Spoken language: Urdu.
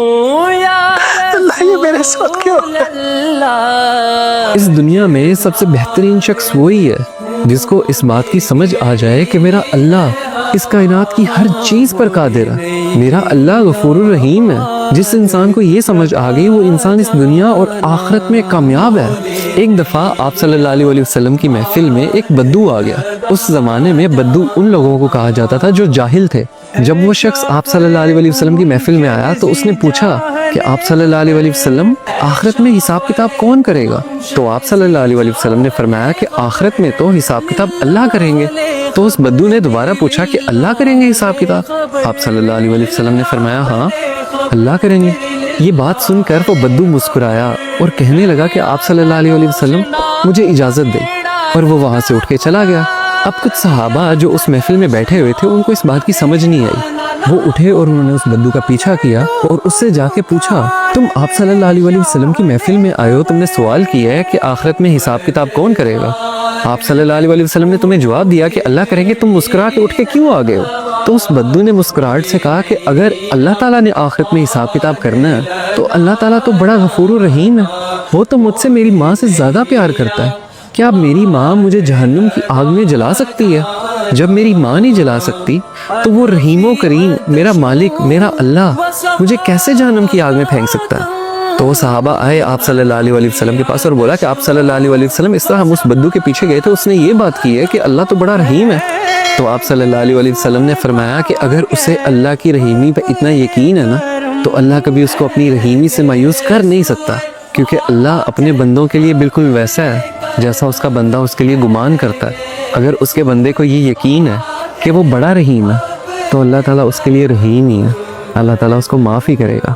اللہ یہ میرے ساتھ کیوں؟ اس دنیا میں سب سے بہترین شخص وہی ہے جس کو اس بات کی سمجھ آ جائے کہ میرا اللہ اس کائنات کی ہر چیز پر قادر ہے، میرا اللہ غفور الرحیم ہے۔ جس انسان کو یہ سمجھ آ گئی وہ انسان اس دنیا اور آخرت میں کامیاب ہے۔ ایک دفعہ آپ صلی اللہ علیہ وسلم کی محفل میں ایک بدو آ گیا۔ اس زمانے میں بدو ان لوگوں کو کہا جاتا تھا جو جاہل تھے۔ جب وہ شخص آپ صلی اللہ علیہ وسلم کی محفل میں آیا تو اس نے پوچھا کہ آپ صلی اللہ علیہ وسلم آخرت میں حساب کتاب کون کرے گا؟ تو آپ صلی اللہ علیہ وسلم نے فرمایا کہ آخرت میں تو حساب کتاب اللہ کریں گے۔ تو اس بدو نے دوبارہ پوچھا کہ اللہ کریں گے حساب کتاب؟ آپ صلی اللہ علیہ وسلم نے فرمایا ہاں اللہ کریں گے۔ یہ بات سن کر وہ بدو مسکرایا اور کہنے لگا کہ آپ صلی اللہ علیہ وسلم مجھے اجازت دیں، اور وہ وہاں سے اٹھ کے چلا گیا۔ اب کچھ صحابہ جو اس محفل میں بیٹھے ہوئے تھے ان کو اس بات کی سمجھ نہیں آئی۔ وہ اٹھے اور انہوں نے اس بدو کا پیچھا کیا اور اس سے جا کے پوچھا تم آپ صلی اللہ علیہ وسلم کی محفل میں آئے ہو، تم نے سوال کیا ہے کہ آخرت میں حساب کتاب کون کرے گا؟ آپ صلی اللہ علیہ وسلم نے تمہیں جواب دیا کہ اللہ کریں گے، تم مسکرا کے اٹھ کے کیوں آ گئے ہو؟ تو اس بدو نے مسکراہٹ سے کہا کہ اگر اللہ تعالیٰ نے آخرت میں حساب کتاب کرنا ہے تو اللہ تعالیٰ تو بڑا غفور الرحیم ہے، وہ تو مجھ سے میری ماں سے زیادہ پیار کرتا ہے۔ کیا اب میری ماں مجھے جہنم کی آگ میں جلا سکتی ہے؟ جب میری ماں نہیں جلا سکتی تو وہ رحیم و کریم میرا مالک میرا اللہ مجھے کیسے جہنم کی آگ میں پھینک سکتا ہے؟ تو وہ صحابہ آئے آپ صلی اللہ علیہ وسلم کے پاس اور بولا کہ آپ صلی اللہ علیہ وسلم اس طرح ہم اس بدو کے پیچھے گئے تھے، اس نے یہ بات کی ہے کہ اللہ تو بڑا رحیم ہے۔ تو آپ صلی اللہ علیہ وسلم نے فرمایا کہ اگر اسے اللہ کی رحیمی پہ اتنا یقین ہے نا تو اللہ کبھی اس کو اپنی رحیمی سے مایوس کر نہیں سکتا، کیونکہ اللہ اپنے بندوں کے لیے بالکل ویسا ہے جیسا اس کا بندہ اس کے لیے گمان کرتا ہے۔ اگر اس کے بندے کو یہ یقین ہے کہ وہ بڑا رحیم ہے تو اللہ تعالیٰ اس کے لیے رحیم ہی ہے، اللہ تعالیٰ اس کو معاف ہی کرے گا۔